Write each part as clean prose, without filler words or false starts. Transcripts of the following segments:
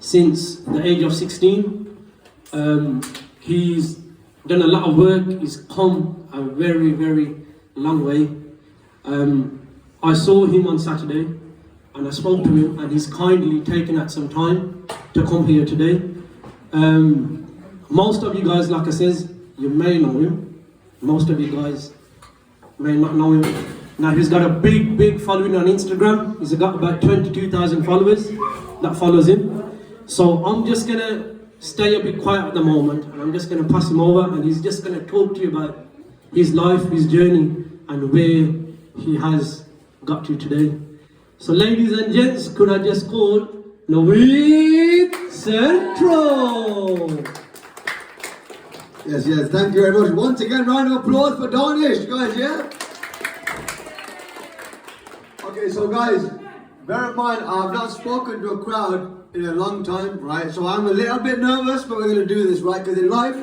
since the age of 16. He's done a lot of work, he's come a very, very long way. I saw him on Saturday and I spoke to him, and he's kindly taken out some time to come here today. Most of you guys, like I says, you may know him. Most of you guys may not know him. Now he's got a big following on Instagram. He's got about 22,000 followers that follows him. So I'm just gonna stay a bit quiet at the moment, and I'm just gonna pass him over, and he's just gonna talk to you about his life, his journey, and where he has got to today. So ladies and gents, could I just call Central? Yes, thank you very much. Once again, round of applause for Danish, guys, yeah? Okay, so guys, bear in mind, I've not spoken to a crowd in a long time, right? So I'm a little bit nervous, but we're going to do this, right? Because in life,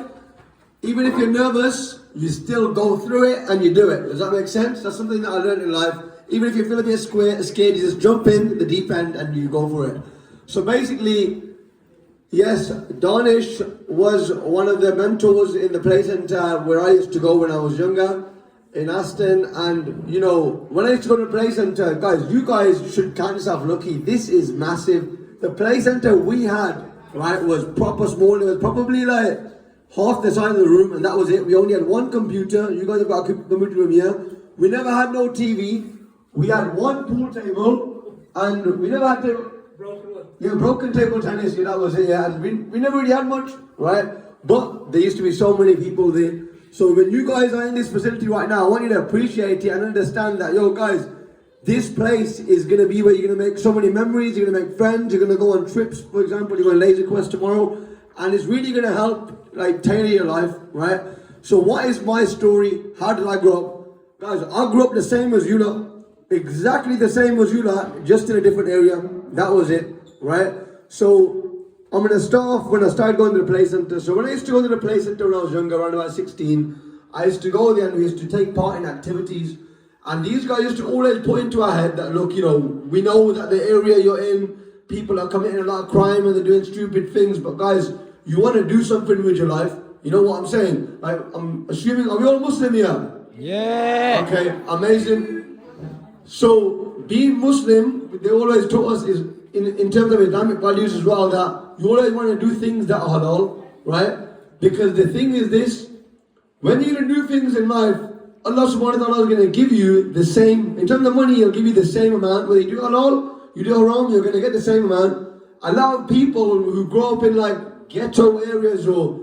even if you're nervous, you still go through it and you do it. Does that make sense? That's something that I learned in life. Even if you feel a bit scared, you just jump in the deep end and you go for it. So basically, yes, Danish was one of the mentors in the Playcentre where I used to go when I was younger in Aston. And you know, when I used to go to the Playcentre, guys, you guys should count yourself lucky. This is massive. The Playcentre we had, right, was proper small. It was probably like half the size of the room, and that was it. We only had one computer. You guys have got a computer room here. We never had no TV. We had one pool table, and we never had to... broken table tennis, yeah, that was it, yeah. And we never really had much, right? But there used to be so many people there. So when you guys are in this facility right now, I want you to appreciate it and understand that, yo guys, this place is going to be where you're going to make so many memories, you're going to make friends, you're going to go on trips, for example, you're going to Laser Quest tomorrow, and it's really going to help, like, tailor your life, right? So what is my story? How did I grow up? Guys, I grew up the same as you lot, exactly the same as you lot, just in a different area. That was it, right? So I'm going to start off when I started going to the Playcentre. So when I used to go to the Playcentre when I was younger, around about 16, I used to go there and we used to take part in activities. And these guys used to always put into our head that, look, you know, we know that the area you're in, people are committing a lot of crime and they're doing stupid things. But guys, you want to do something with your life. You know what I'm saying? Like, I'm assuming, are we all Muslim here? Yeah. Okay, amazing. So being Muslim, they always taught us is, in terms of Islamic values as well, that you always want to do things that are halal, right? Because the thing is this, when you're going to do things in life, Allah subhanahu wa ta'ala is going to give you the same, in terms of money, He'll give you the same amount. Whether you do halal, you do haram, you're going to get the same amount. A lot of people who grow up in like ghetto areas or,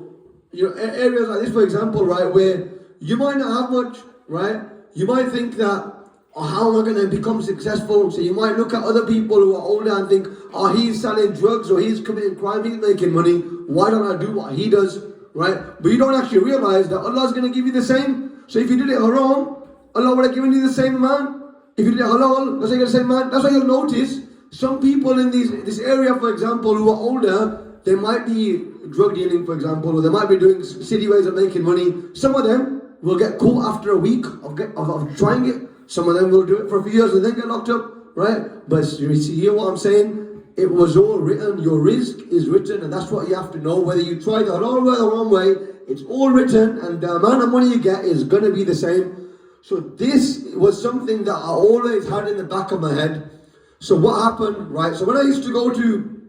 you know, areas like this, for example, right, where you might not have much, right? You might think that, oh, how am I going to become successful? So you might look at other people who are older and think, oh, he's selling drugs or he's committing crime, he's making money. Why don't I do what he does, right? But you don't actually realize that Allah is going to give you the same. So if you did it haram, Allah would have given you the same amount. If you did it halal, that's why you get the same amount. That's why you'll notice some people in this area, for example, who are older, they might be drug dealing, for example, or they might be doing city ways of making money. Some of them will get caught after a week of trying it. Some of them will do it for a few years and then get locked up, right? But you see, hear what I'm saying? It was all written. Your risk is written, and that's what you have to know. Whether you try the halal way or the wrong way, it's all written, and the amount of money you get is going to be the same. So this was something that I always had in the back of my head. So what happened, right? So when I used to go to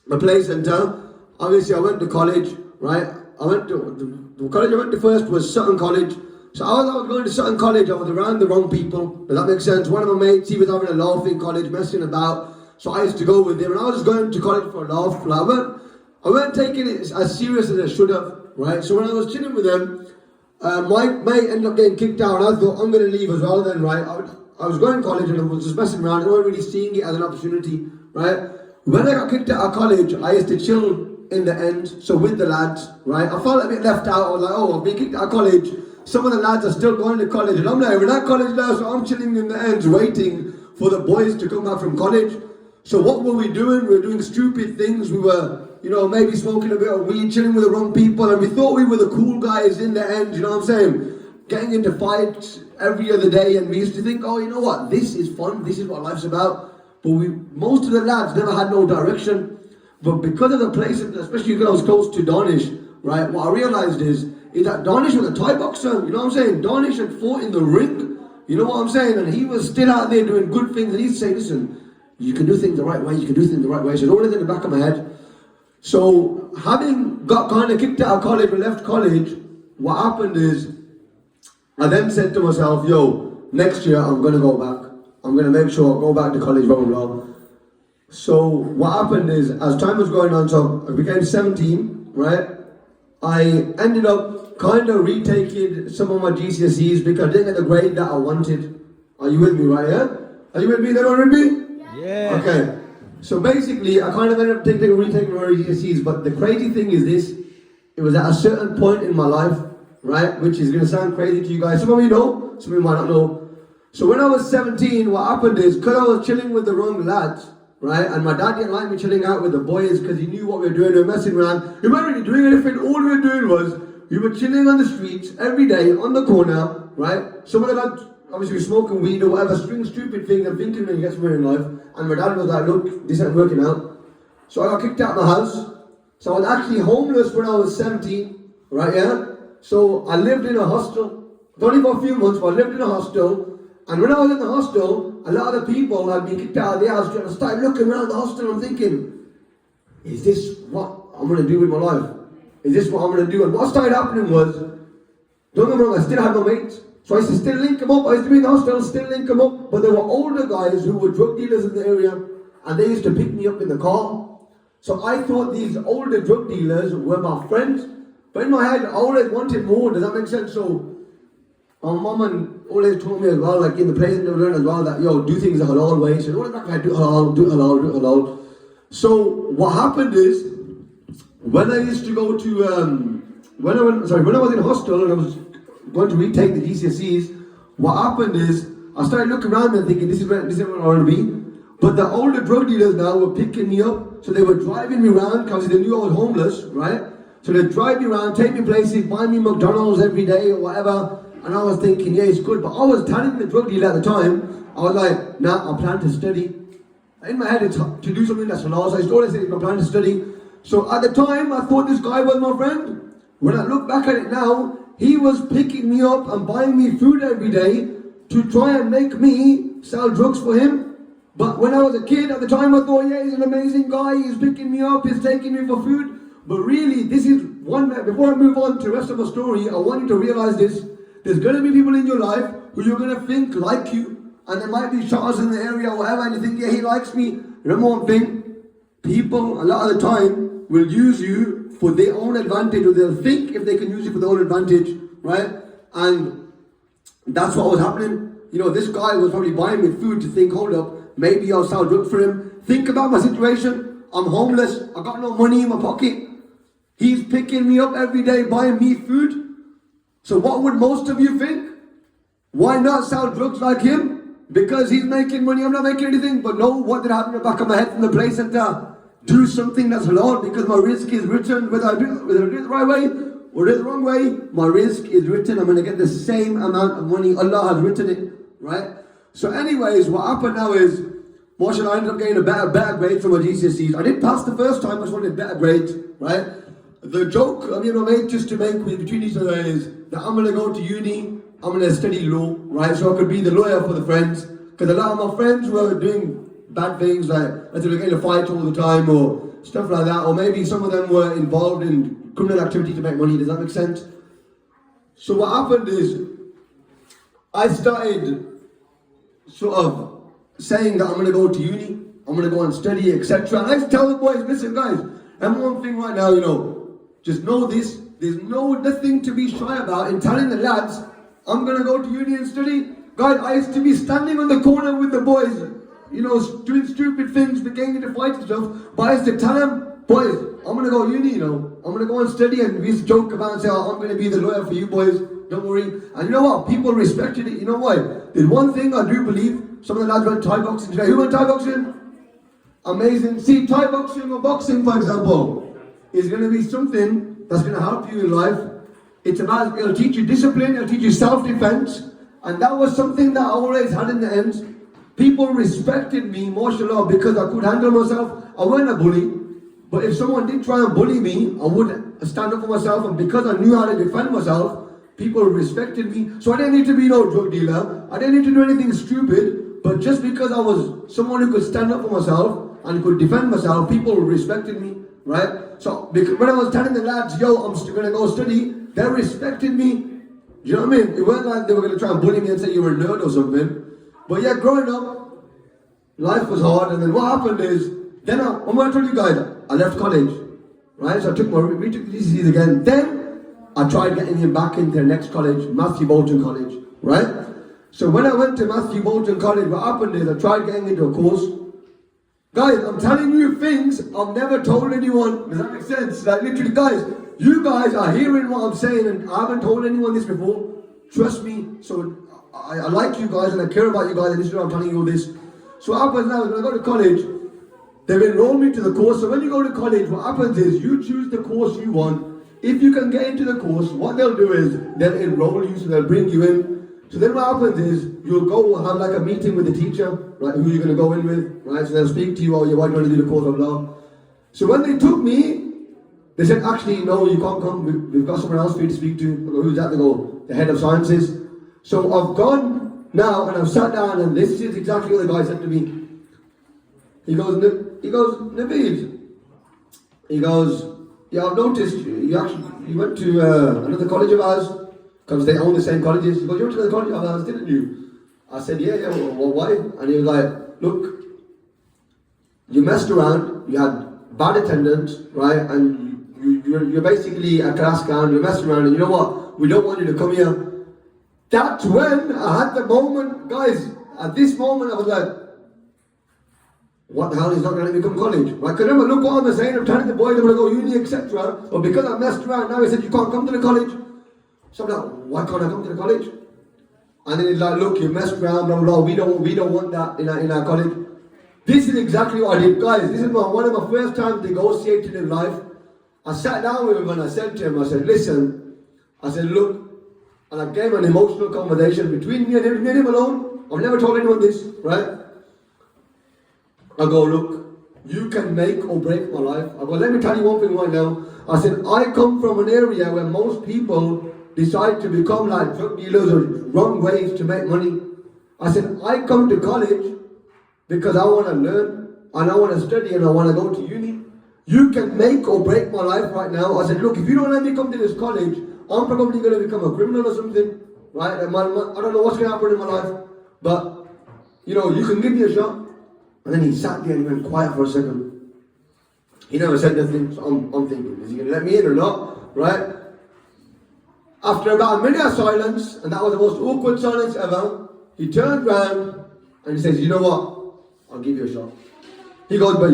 the Playcentre, obviously I went to college, right? I went to, the college I went to first was Sutton College. So I was going to Sutton College, I was around the wrong people. Does that make sense? One of my mates, he was having a laugh in college, messing about. So I used to go with him, and I was just going to college for a laugh. Like, I weren't taking it as serious as I should have, right? So when I was chilling with them, my mate ended up getting kicked out, and I thought, I'm going to leave as well then, right? I was going to college and I was just messing around. I wasn't really seeing it as an opportunity, right? When I got kicked out of college, I used to chill in the end, so with the lads, right? I felt a bit left out. I was like, oh, I've been kicked out of college. Some of the lads are still going to college, and I'm not even at college now, so I'm chilling in the ends waiting for the boys to come back from college. So what were we doing? We were doing stupid things. We were, you know, maybe smoking a bit of weed, chilling with the wrong people, and we thought we were the cool guys in the end, you know what I'm saying? Getting into fights every other day, and we used to think, oh, you know what, this is fun, this is what life's about. But most of the lads never had no direction. But because of the place, especially because I was close to Danish, right, what I realized is that Danish was a Thai boxer, you know what I'm saying? Danish had fought in the ring, you know what I'm saying? And he was still out there doing good things, and he'd say, listen, you can do things the right way, you can do things the right way. So it's always in the back of my head. So having got kind of kicked out of college and left college, what happened is, I then said to myself, yo, next year I'm going to go back. I'm going to make sure I go back to college, blah, blah, blah. So what happened is, as time was going on, so I became 17, right? I ended up kind of retaking some of my GCSEs because I didn't get the grade that I wanted. Are you with me, right? Yeah? Are you with me? Everyone with me? Yeah. Okay. So basically, I kind of ended up retaking my GCSEs, but the crazy thing is this, it was at a certain point in my life, right, which is going to sound crazy to you guys. Some of you know, some of you might not know. So when I was 17, what happened is, because I was chilling with the wrong lads, right, and my dad didn't like me chilling out with the boys because he knew what we were doing, we were messing around. We weren't really doing anything, all we were doing was, we were chilling on the streets every day, on the corner, right? Some of the lads, obviously, were smoking weed or whatever, doing stupid things and thinking when you get somewhere in life. And my dad was like, look, this ain't working out. So I got kicked out of my house. So I was actually homeless when I was 17, right, yeah? So I lived in a hostel, only for a few months, but I lived in a hostel. And when I was in the hostel, a lot of the people had been kicked out of the house. And I started looking around the hostel and thinking, is this what I'm going to do with my life? Is this what I'm going to do? And what started happening was, don't get me wrong, I still had my mates. So I used to still link them up. I used to be in the hostel, still link them up. But there were older guys who were drug dealers in the area. And they used to pick me up in the car. So I thought these older drug dealers were my friends. But in my head, I always wanted more. Does that make sense? So my mum always told me as well, like in the Playcentre we learned as well, that yo, do things the halal way. She said, oh, I do halal, do halal, do halal. So what happened is, when I used to go to, when I was in hostel and I was going to retake the GCSEs, what happened is, I started looking around and thinking, this is what I want to be. But the older drug dealers now were picking me up, so they were driving me around because they knew I was homeless, right? So they'd drive me around, take me places, buy me McDonald's every day or whatever. And I was thinking, yeah, it's good. But I was telling the drug dealer at the time, I was like, nah, I plan to study. In my head, it's to do something that's halal. So I always said, I plan to study. So at the time, I thought this guy was my friend. When I look back at it now, he was picking me up and buying me food every day to try and make me sell drugs for him. But when I was a kid, at the time, I thought, yeah, he's an amazing guy. He's picking me up, he's taking me for food. But really, this is one, before I move on to the rest of my story, I want you to realize this. There's going to be people in your life who you're going to think like you. And there might be shots in the area or whatever, and you think, yeah, he likes me. Remember one thing, people, a lot of the time, will use you for their own advantage, or they'll think if they can use you for their own advantage, right? And that's what was happening. You know, this guy was probably buying me food to think, hold up, maybe I'll sell drugs for him. Think about my situation. I'm homeless. I got no money in my pocket. He's picking me up every day, buying me food. So what would most of you think? Why not sell drugs like him? Because he's making money, I'm not making anything. But no, what did happen in the back of my head from the Playcentre? Do something that's halal, because my risk is written, whether I do it the right way or do it the wrong way, my risk is written. I'm going to get the same amount of money. Allah has written it, right? So anyways, what happened now is, mashallah, I ended up getting a better grade from my GCSEs. I didn't pass the first time, I just wanted better grades, right? The joke I made just to make between each other is that I'm going to go to uni, I'm going to study law, right? So I could be the lawyer for the friends. Because a lot of my friends were doing bad things, like they were getting a fight all the time or stuff like that. Or maybe some of them were involved in criminal activity to make money. Does that make sense? So what happened is, I started sort of saying that I'm going to go to uni, I'm going to go and study, etc. And I used to tell the boys, listen guys, and one thing right now, you know, just know this, there's nothing to be shy about in telling the lads, I'm going to go to uni and study. Guys, I used to be standing on the corner with the boys, you know, doing stupid things, getting into fights and stuff, but I used to tell them, boys, I'm going to go uni, you know, I'm going to go and study, and we used to joke about and say, oh, I'm going to be the lawyer for you boys, don't worry. And you know what, people respected it. You know why? There's one thing I do believe, some of the lads went Thai boxing today. Who went Thai boxing? Amazing. See, Thai boxing or boxing, for example, is going to be something that's going to help you in life. It's about, it'll teach you discipline, it'll teach you self-defense. And that was something that I always had in the end. People respected me, mashallah, because I could handle myself. I wasn't a bully, But if someone did try and bully me, I would stand up for myself, and because I knew how to defend myself, people respected me. So I didn't need to be no drug dealer. I didn't need to do anything stupid. But just because I was someone who could stand up for myself and could defend myself, people respected me, right? So when I was telling the lads, yo, I'm going to go study, they respected me. Do you know what I mean? It wasn't like they were going to try and bully me and say you were a nerd or something. But yeah, growing up, life was hard. And then what happened is, then I'm going to tell you guys, I left college, right? So I took we took the GCSEs again. Then I tried getting him back into the next college, Matthew Bolton College, right? So when I went to Matthew Bolton College, what happened is I tried getting into a course. Guys, I'm telling you things I've never told anyone. Does that make sense? Like literally, guys, you guys are hearing what I'm saying and I haven't told anyone this before. Trust me. So I like you guys and I care about you guys and this is why I'm telling you all this. So what happens now is when I go to college, they've enrolled me to the course. So when you go to college, what happens is you choose the course you want. If you can get into the course, what they'll do is they'll enroll you, so they'll bring you in. So then what happens is you'll go have like a meeting with the teacher, right, who you're going to go in with, right? So they'll speak to you, oh, yeah, why do you want to do the course of law? So when they took me, they said, actually, no, you can't come. We've got someone else for you to speak to. I go, who's that? They go, the head of sciences. So I've gone now and I've sat down and this is exactly what the guy said to me. He goes, Naveed. He goes, yeah, I've noticed you went to another college of ours. Because they own the same colleges. He goes, you went to the college of ours, didn't you? I said, yeah, well, why? And he was like, look, you messed around, you had bad attendance, right? And you're basically a class clown, you messed around, and you know what? We don't want you to come here. That's when I had the moment, guys, at this moment I was like, what the hell, he's not going to let me come to college? Right? Because remember, look what I'm saying, I'm telling the boys, I'm going to go uni, etc. But because I messed around, now he said, you can't come to the college. So I'm like, why can't I come to the college? And then he's like, look, you messed around, blah, blah, blah. We don't want that in our college. This is exactly what I did. Guys, this is one of my first times negotiating in life. I sat down with him and I said to him, I said, listen, I said, look, and I gave an emotional conversation between me and him alone. I've never told anyone this, right? I go, look, you can make or break my life. I go, let me tell you one thing right now. I said, I come from an area where most people decide to become like drug dealers or wrong ways to make money. I said, I come to college because I want to learn and I want to study and I want to go to uni. You can make or break my life right now. I said, look, if you don't let me come to this college, I'm probably going to become a criminal or something, right? I don't know what's going to happen in my life, but, you know, you can give me a shot. And then he sat there and he went quiet for a second. He never said nothing, so I'm thinking, is he going to let me in or not, right? After about a minute of silence, and that was the most awkward silence ever, he turned around and he says, you know what, I'll give you a shot. He goes, but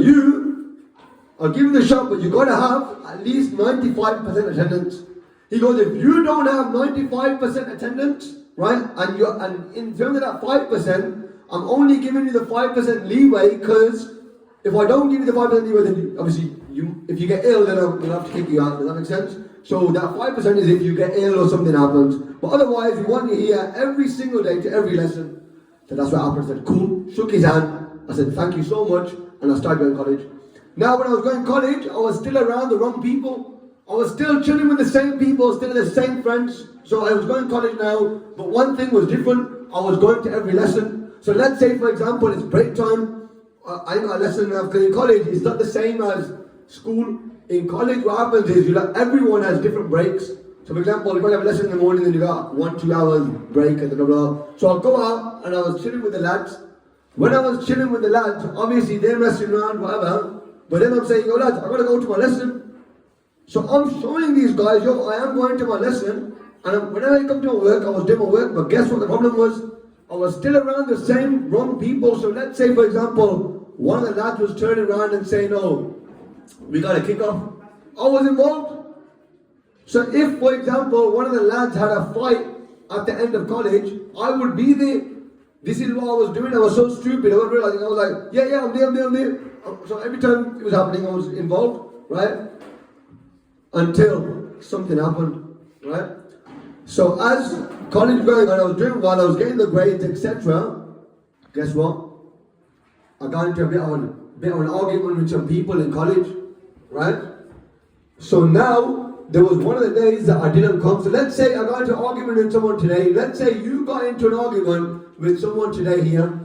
I'll give you the shot, but you've got to have at least 95% attendance. He goes, if you don't have 95% attendance, right, and in terms of that 5%, I'm only giving you the 5% leeway because if I don't give you the 5% leeway, then obviously, if you get ill, then I'm going to have to kick you out. Does that make sense? So that 5% is if you get ill or something happens. But otherwise, we want you here every single day to every lesson. So that's what happened. I said, cool. Shook his hand. I said, thank you so much. And I started going to college. Now, when I was going to college, I was still around the wrong people. I was still chilling with the same people, still the same friends. So I was going to college now. But one thing was different. I was going to every lesson. So let's say, for example, it's break time. I got a lesson now because in college, it's not the same as school. In college, what happens is everyone has different breaks. So for example, if I have a lesson in the morning, then you got 1-2 hours break and blah, blah, blah. So I'll go out and I was chilling with the lads. When I was chilling with the lads, obviously they're messing around, whatever. But then I'm saying, yo lads, I gotta go to my lesson. So I'm showing these guys, yo, I am going to my lesson. And whenever I come to my work, I was doing my work. But guess what the problem was? I was still around the same wrong people. So let's say, for example, one of the lads was turning around and saying, oh, we got a kick off. I was involved. So if, for example, one of the lads had a fight at the end of college, I would be there. This is what I was doing. I was so stupid. I wasn't realizing. I was like, yeah, I'm there. So every time it was happening, I was involved, right? Until something happened, right? So as college going on, I was doing well, I was getting the grades, etc. Guess what? I got into a bit of an argument with some people in college. right? So now, there was one of the days that I didn't come. So let's say I got into an argument with someone today. Let's say you got into an argument with someone today here.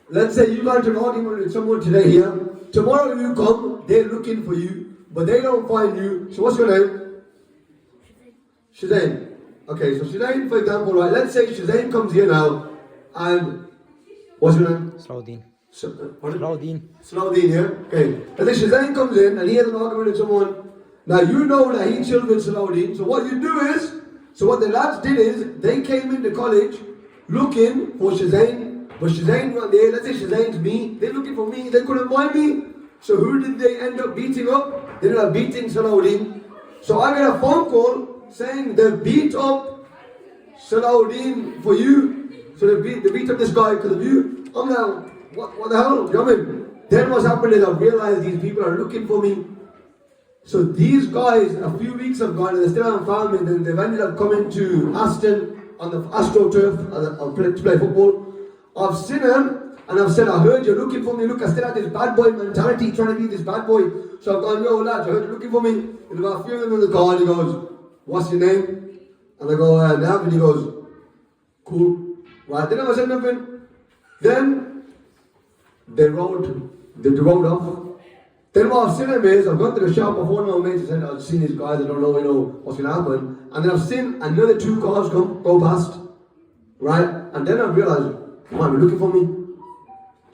Let's say you got into an argument with someone today here. Tomorrow you come, they're looking for you, but they don't find you. So what's your name? Shazain. Okay, so Shazain, for example, right? Let's say Shazain comes here now, and what's your name? Salahuddin. What is it? Salahuddin. Salahuddin, yeah? Okay. And then Shazain comes in and he has an argument with someone. Now you know that he chilled with Salahuddin. So what you do is, so what the lads did is, they came into college looking for Shazain. But Shazain was there. Let's say Shazain's me. They're looking for me. They couldn't find me. So who did they end up beating up? They ended up beating Salahuddin. So I get a phone call saying they beat up Salahuddin for you. So they beat up this guy because of you. I'm like, what the hell? You know what I mean? Then what's happened is I've realized these people are looking for me. So these guys, a few weeks have gone and they still haven't found me. Then they've ended up coming to Aston on the AstroTurf to play football. I've seen them and I've said, I heard you're looking for me. Look, I still have this bad boy mentality, trying to be this bad boy. So I've gone, yo lads, I heard you're looking for me. And about a few of them in the car and he goes, what's your name? And I go, Nav, and he goes, cool. Right, they never said nothing. Then they rode off. Then what I've seen them is, I've gone to the shop before my mates, I said, I've seen these guys, I don't know, what's going to happen. And then I've seen another 2 cars go past. Right? And then I've realized, come on, you're looking for me.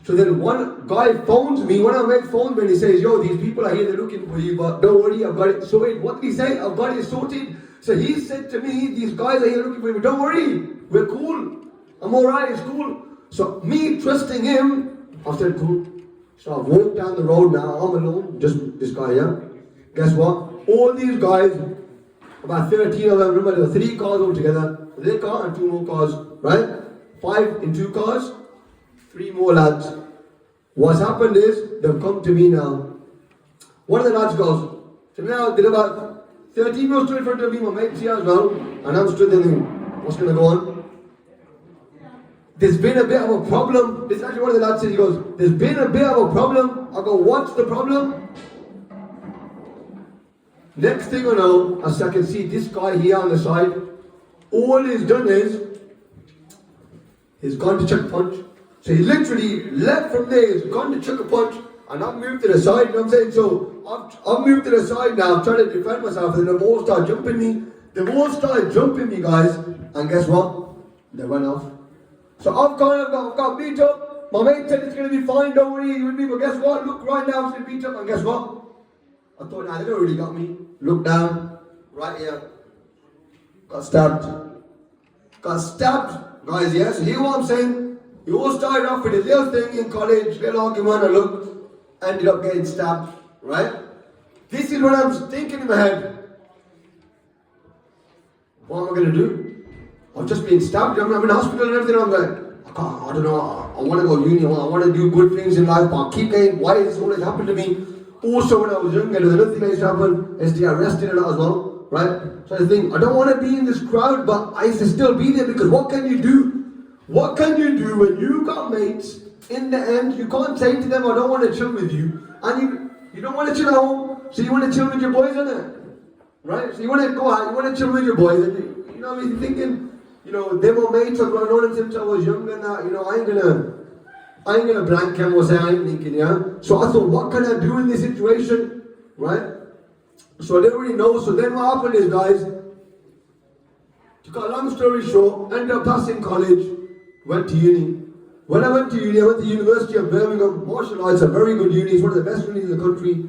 So then one guy phones me, one of my mates phones me and he says, yo, these people are here, they're looking for you, but don't worry, I've got it sorted. What did he say? I've got it sorted. So he said to me, these guys are here looking for you, but don't worry, we're cool. I'm alright, it's cool. So me trusting him, I said, cool. So I've walked down the road now, I'm alone, just this guy here. Guess what? All these guys, about 13 of them, remember there were 3 cars altogether. Their car and 2 more cars, right? 5 in 2 cars, 3 more lads. What's happened is, they've come to me now. One of the lads goes, so now they're about 13 people stood in front of me, my mates here as well, and I'm stood there thinking, what's going to go on? There's been a bit of a problem. This is actually one of the lads says, he goes, there's been a bit of a problem. I go, what's the problem? Next thing I know, as I can see this guy here on the side, all he's done is, he's gone to chuck a punch. So he literally left from there, he's gone to chuck a punch, and I've moved to the side, you know what I'm saying? So I've moved to the side now, I'm trying to defend myself, and then they've all started jumping me. They've all started jumping me, guys, and guess what? They went off. So I've got beat up. My mate said it's going to be fine, don't worry, you with me, but guess what? Look, right now it's been beat up, and guess what? I thought, nah, they don't really got me. Look down, right here. Got stabbed. Guys, yes, you hear what I'm saying? You all started off with a little thing in college, little argument, and look, ended up getting stabbed, right? This is what I'm thinking in my head. What am I going to do? I've just been stabbed, I'm in hospital and everything, I'm like, I don't know, I want to go uni, I want to do good things in life, but I keep getting, why is this always happened to me? Also, when I was younger, there's another thing that used to happen, is to get arrested a lot as well, right? So I think, I don't want to be in this crowd, but I used to still be there, because what can you do? What can you do when you got mates, in the end, you can't say to them, I don't want to chill with you, and you don't want to chill at home, so you want to chill with your boys, innit? Right? So you want to go out, you want to chill with your boys, and you know what I mean, thinking, you know, they were mates, I've known them since I was younger and that, you know, I ain't gonna blank him or say I ain't thinking, yeah? So I thought, what can I do in this situation, right? So I didn't really know, so then what happened is, guys, to cut a long story short, ended up passing college, went to uni. When I went to uni, I went to the University of Birmingham, martial arts, a very good uni, it's one of the best unis in the country.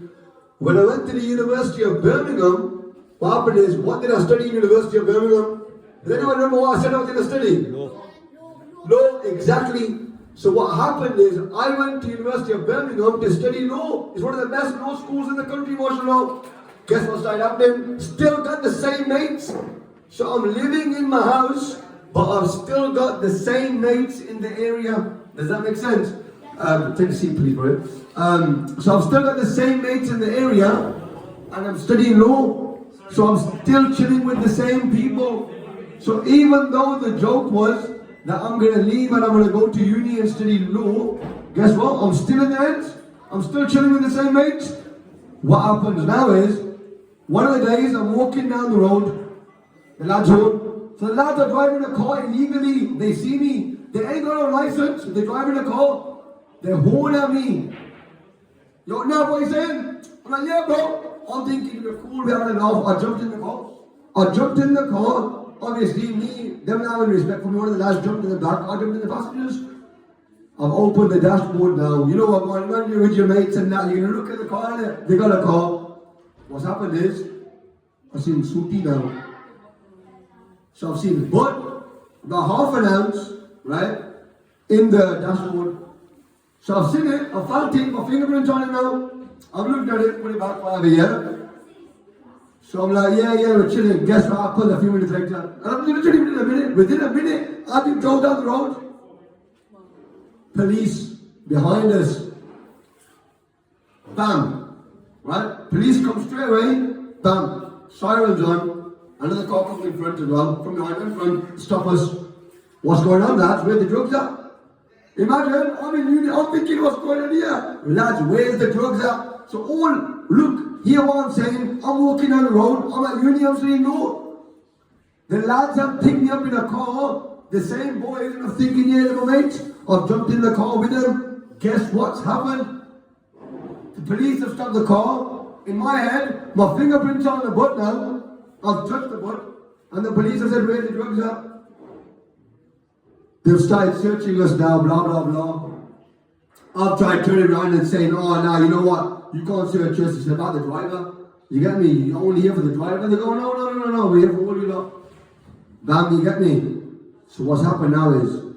When I went to the University of Birmingham, what happened is, what did I study in University of Birmingham? Does anyone remember what I said I was going to study? Law, exactly. So what happened is, I went to University of Birmingham to study law. It's one of the best law schools in the country, mashallah. Guess what started happening? Still got the same mates. So I'm living in my house, but I've still got the same mates in the area. Does that make sense? Take a seat, please, bro. So I've still got the same mates in the area, and I'm studying law. So I'm still chilling with the same people. So even though the joke was that I'm going to leave and I'm going to go to uni and study law, guess what? I'm still in the end. I'm still chilling with the same mates. What happens now is, one of the days I'm walking down the road, the lads home. So the lads are driving a car illegally. They see me. They ain't got no license. They're driving a car. They're horn at me. Yo, now what you saying? I'm like, yeah, bro. I'm thinking we're cool, we're having enough. I jumped in the car. Obviously, me, them having respect for me. One of the lads jumped in the back. I jumped in the passengers. I've opened the dashboard now. You know what, man? When you're with your mates and that, you're gonna look at the car and they got a car. What's happened is, I've seen Suti now. So I've seen butt, about half an ounce, right, in the dashboard. So I've seen it, I've felt it, my fingerprints on it now. I've looked at it, put it back for a year. So I'm like, yeah, we're chilling. Guess what happened a few minutes later? And I'm literally within a minute, I think drove down the road. Police behind us. Bam. Right? Police come straight away. Bam. Sirens on. Another car comes in front as well. From behind in front. Stop us. What's going on, lads? Where the drugs at? Imagine, I'm in uni, I'm thinking what's going on here. Lads, where's the drugs at? So all, look, hear what I'm saying. I'm walking down the road. I'm at uni, I'm saying no. The lads have picked me up in a car. The same boys, and I'm thinking, yeah, little mate. I've jumped in the car with them. Guess what's happened? The police have stopped the car. In my head, my fingerprints are on the butt now. I've touched the butt. And the police have said, where the drugs are? They've started searching us now, blah, blah, blah. I've tried turning around and saying, oh, now, you know what? You can't search us. It's about the driver. You get me? You're only here for the driver. They go, no. We're here for all you lot. Bam, you get me? So what's happened now is,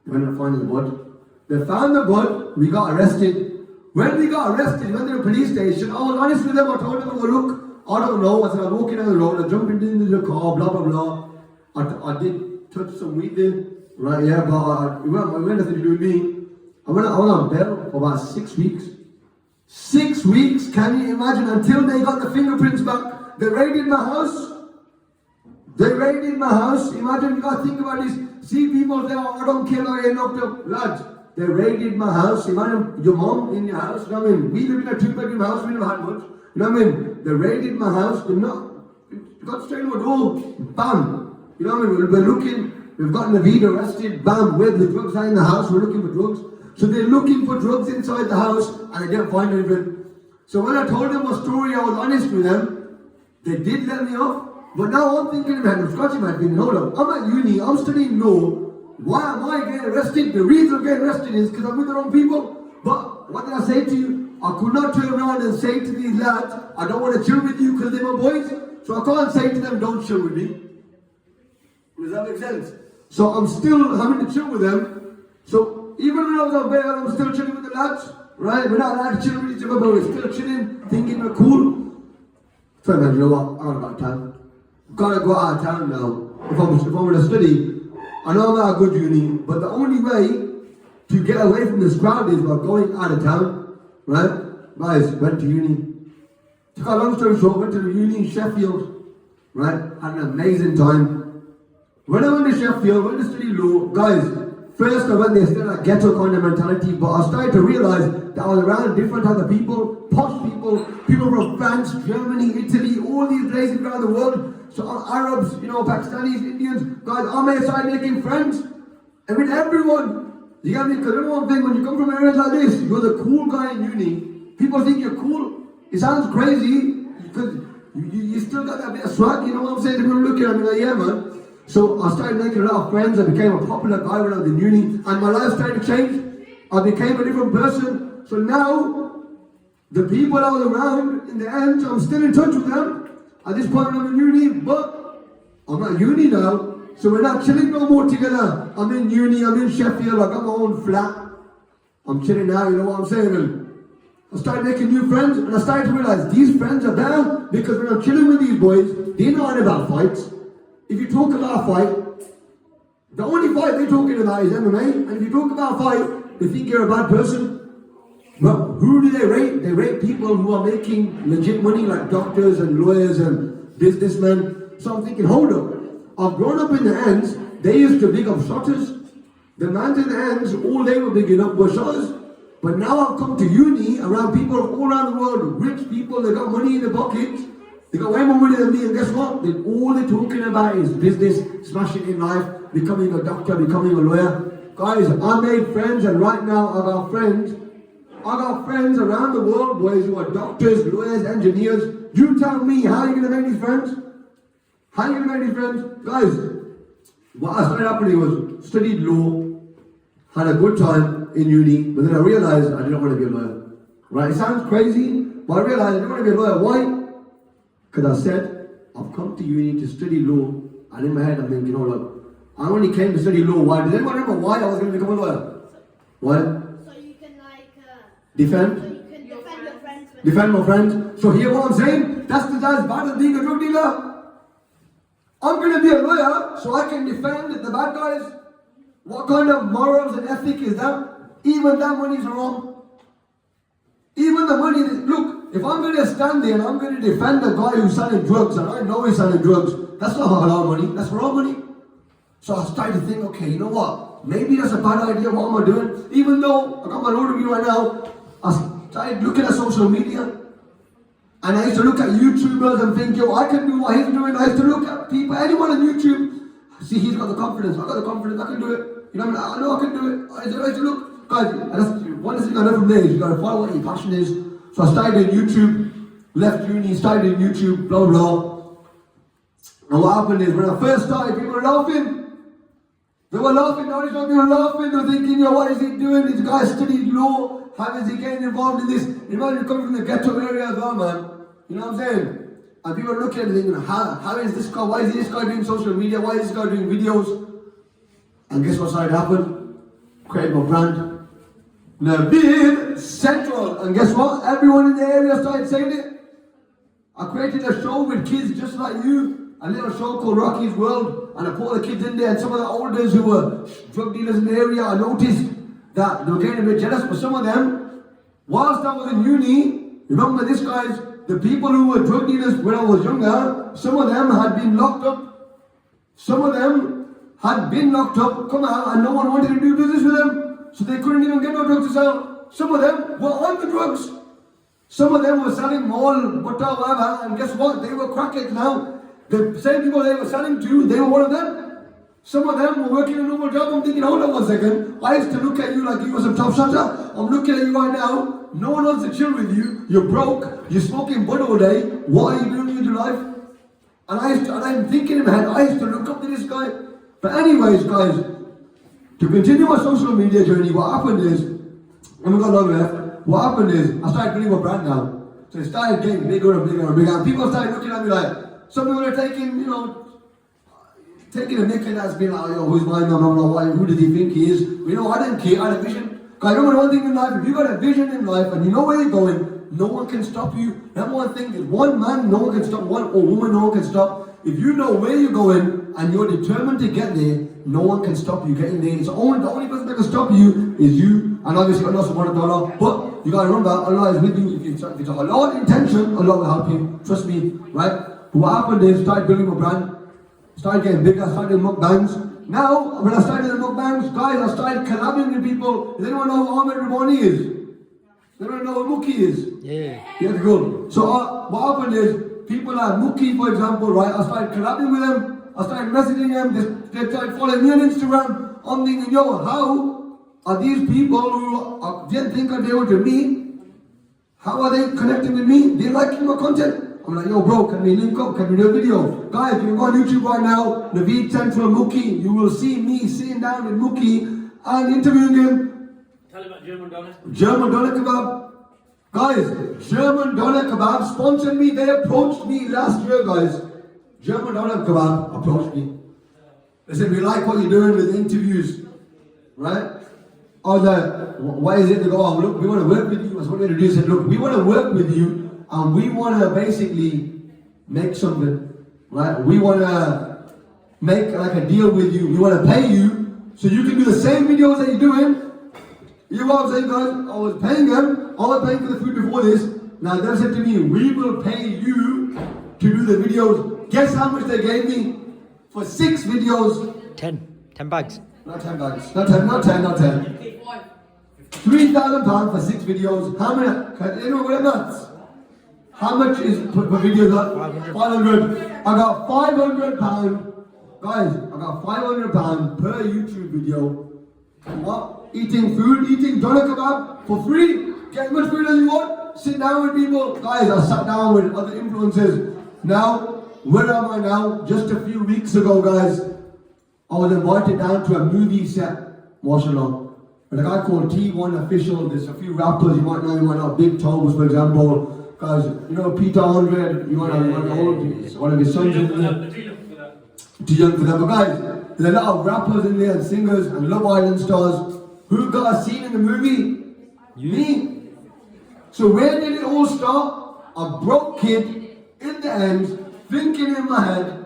we're not finding the bud. They found the bud, we got arrested. When we got arrested, went to the police station, I was honest with them, I told them, oh, look, I don't know. I said, I'm walking down the road, I jumped into the car, blah, blah, blah. I did touch some weed there, right, yeah, but it went nothing to do with me. I went on bail for about 6 weeks. 6 weeks, can you imagine, until they got the fingerprints back. They raided my house. Imagine, you gotta think about this. See people there, I don't care, I ain't knocked up. Lads, they raided my house. Imagine your mom in your house, you know what I mean? We lived in a 2-bedroom house, we never had much. You know what I mean? They raided my house, they got straight to a door, bam. You know what I mean? We're looking, we've gotten the weed arrested, bam, where the drugs are in the house, we're looking for drugs. So they're looking for drugs inside the house, and they didn't find anything. So when I told them my story, I was honest with them. They did let me off. But now I'm thinking in my head, I'm scratching my head, hold up, I'm at uni, I'm studying law. Why am I getting arrested? The reason I'm getting arrested is because I'm with the wrong people. But what did I say to you? I could not turn around and say to these lads, I don't want to chill with you because they're my boys. So I can't say to them, don't chill with me. Does that make sense? So I'm still having to chill with them. So even when I was on bail, I'm still chilling with the lads. Right? We're not allowed to chill with each other, but we're still chilling, thinking we're cool. So man, you know what? I gotta go out of town. Gotta go out of town now. If I'm gonna study, I know I'm at a good uni, but the only way to get away from this crowd is by going out of town, right? Guys, went to uni. To cut a long story short, went to the uni in Sheffield, right? Had an amazing time. When I went to Sheffield, went to study law, guys, first I went there still a ghetto kind of mentality, but I started to realize that I was around different other people, posh people, people from France, Germany, Italy, all these places around the world. So Arabs, you know, Pakistanis, Indians, guys, I started making friends. And with everyone, you get me? Because you know one thing, when you come from areas like this, you're the cool guy in uni. People think you're cool. It sounds crazy, because you still got that bit of swag, you know what I'm saying? They're going to look at me like, yeah, man. So I started making a lot of friends. I became a popular guy when I was in uni. And my life started to change. I became a different person. So now, the people I was around, in the end, I'm still in touch with them. At this point I'm in uni, but I'm at uni now, so we're not chilling no more together. I'm in uni, I'm in Sheffield, I got my own flat. I'm chilling now, you know what I'm saying? And I started making new friends, and I started to realize these friends are there because when I'm chilling with these boys, they know about fights. If you talk about a fight, the only fight they're talking about is MMA, and if you talk about a fight, they think you're a bad person. But who do they rate? They rate people who are making legit money, like doctors and lawyers and businessmen. So I'm thinking, hold up. I've grown up in the ends. They used to big up shotters. The mans in the ends, all they were bigging up were shotters. But now I've come to uni around people all around the world, rich people, they got money in their pocket, they got way more money than me, and guess what? All they're talking about is business, smashing in life, becoming a doctor, becoming a lawyer. Guys, I made friends, and right now I got friends around the world, boys, who are doctors, lawyers, engineers. You tell me, how are you going to make these friends? How are you going to make these friends? Guys, what I started happening was studied law, had a good time in uni, but then I realized I didn't want to be a lawyer. Right? It sounds crazy, but I realized I didn't want to be a lawyer. Why? Because I said, I've come to uni to study law, and in my head I'm thinking, look, I only came to study law. Why? Does anyone remember why I was going to become a lawyer? Why? So you can defend? So you can defend your friends. Defend my friends. So hear what I'm saying? That's as bad as being a drug dealer. I'm going to be a lawyer so I can defend the bad guys. What kind of morals and ethic is that? Even that money is wrong. Even the money, look, if I'm going to stand there and I'm going to defend a guy who's selling drugs, and I know he's selling drugs, that's not halal money, that's wrong money. So I started to think, okay, you know what? Maybe that's a bad idea, what am I doing? Even though I got my load of you right now, I started looking at social media. And I used to look at YouTubers and think, yo, I can do what he's doing. I used to look at people, anyone on YouTube. See, he's got the confidence, I got the confidence, I can do it. You know what I mean? I know I can do it. I used to look. Guys, that's one thing I learned from there is you got to follow what your passion is. So I started in YouTube, left uni, started in YouTube, blah, blah. And what happened is, when I first started, people were laughing. They were laughing, now they were laughing, they were thinking, yo, what is he doing? This guy studied law, how is he getting involved in this? Imagine coming from the ghetto area as well, man. You know what I'm saying? And people are looking at me thinking, how is this guy, why is this guy doing social media? Why is this guy doing videos? And guess what started to happen? Created my brand. Naveed Central. And guess what? Everyone in the area started saying it. I created a show with kids just like you. A little show called Rocky's World, and I put all the kids in there, and some of the elders who were drug dealers in the area, I noticed that they were getting a bit jealous, but some of them, whilst I was in uni, remember this guys, the people who were drug dealers when I was younger, some of them had been locked up. Some of them had been locked up, come out, and no one wanted to do business with them, so they couldn't even get no drugs to sell. Some of them were on the drugs. Some of them were selling mall, whatever, and guess what? They were crackheads now. The same people they were selling to, they were one of them. Some of them were working a normal job. I'm thinking, hold on 1 second. I used to look at you like you were some top shotter. I'm looking at you right now. No one wants to chill with you. You're broke. You're smoking bud all day. What are you doing with your life? And I'm thinking in my head, I used to look up to this guy. But anyways, guys, to continue my social media journey, what happened is, when we got long left, what happened is, I started building my brand now. So it started getting bigger and bigger and bigger. And people started looking at me like, some people are taking, taking a mick and that's being like, yo, who's my man, who does he think he is? But, I didn't care, I had a vision. Because I remember one thing in life, if you got a vision in life and you know where you're going, no one can stop you. Number one thing is, one man, no one can stop, one or woman, no one can stop. If you know where you're going and you're determined to get there, no one can stop you getting there. It's the only person that can stop you is you. And obviously Allah subhanahu wa ta'ala. But you gotta remember, Allah is with you. If it's a halal intention, Allah will help you. Trust me, right? What happened is, started building a brand, started getting bigger, started doing mukbangs. Now, when I started the mukbangs, guys, I started collabing with people. Does anyone know who Ahmed Rabani is? Does anyone know who Mookie is? Yeah. Yeah, cool. So what happened is, people like Mookie, for example, right, I started collabing with them, I started messaging them, they started following me on Instagram. I'm thinking, yo, how are these people who didn't think they were to me, how are they connecting with me? They're liking my content. I'm like, yo bro, can we link up? Can we do a video? Guys, you can go on YouTube right now, Naveed Central Mookie. You will see me sitting down with Mookie and interviewing him. Tell him about German doner. German doner kebab. Guys, German doner kebab sponsored me. They approached me last year, guys. German doner kebab approached me. They said, we like what you're doing with interviews. Right? I was like, why is it? They go, oh, look, we want to work with you. I was going to introduce it. Look, we want to work with you. And we want to basically make something, right? We want to make like a deal with you. We want to pay you so you can do the same videos that you're doing. You know what I'm saying, guys? I was paying them. I was paying for the food before this. Now they said to me, we will pay you to do the videos. Guess how much they gave me for 6 videos? 10 bags. Not 10 bags. Not 10. 55. £3,000 for 6 videos. How many? Can anyone get maths? How much is per video? 500. I got £500. Guys, I got £500 per YouTube video. What? Eating food, eating doner kebab for free. Get as much food as you want. Sit down with people. Guys, I sat down with other influencers. Now, where am I now? Just a few weeks ago, guys, I was invited down to a movie set, mashallah. With a guy called T1 Official. There's a few rappers you might know, you might know Big Toes, for example. Guys, you know Peter Andre, you might know one of his sons in there. Too young for that. But guys, there's a lot of rappers in there and singers and Love Island stars. Who got a scene in the movie? Me. So where did it all start? A broke kid in the end, thinking in my head,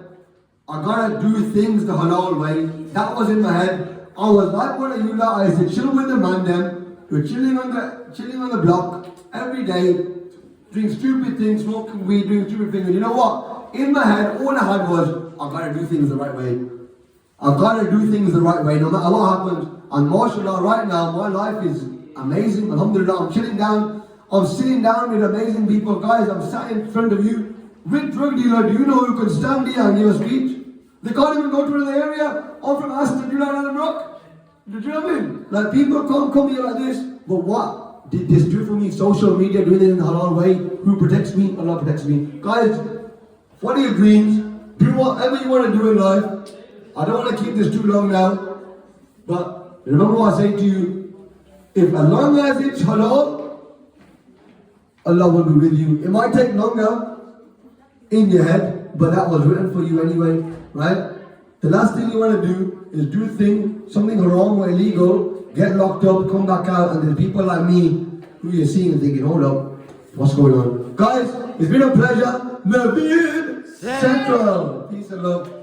I gotta do things the halal way. That was in my head. I was like one of you lot. I used to chill with the man them. We're chilling on the block every day, doing stupid things, smoking weed, doing stupid things. And you know what? In my head, all I had was, I gotta do things the right way. I gotta do things the right way, no matter what happens. And mashallah, right now, my life is amazing. Alhamdulillah, I'm chilling down. I'm sitting down with amazing people. Guys, I'm sat in front of you with drug dealer. Do you know who can stand here and give a speech? They can't even go to another area. I'm from Aston, you know Adam Rock? Do you know what I mean? Like, people can't come here like this. But what did this do for me? Social media, doing it in the halal way. Who protects me? Allah protects me. Guys, what are your dreams? Do whatever you want to do in life. I don't want to keep this too long now. But remember what I say to you. If as long as it's halal, Allah will be with you. It might take longer in your head, but that was written for you anyway, right? The last thing you want to do is do something wrong or illegal, get locked up, come back out, and there's people like me who you're seeing and thinking, hold up, what's going on? Guys, it's been a pleasure. Naveed Central. Peace and love.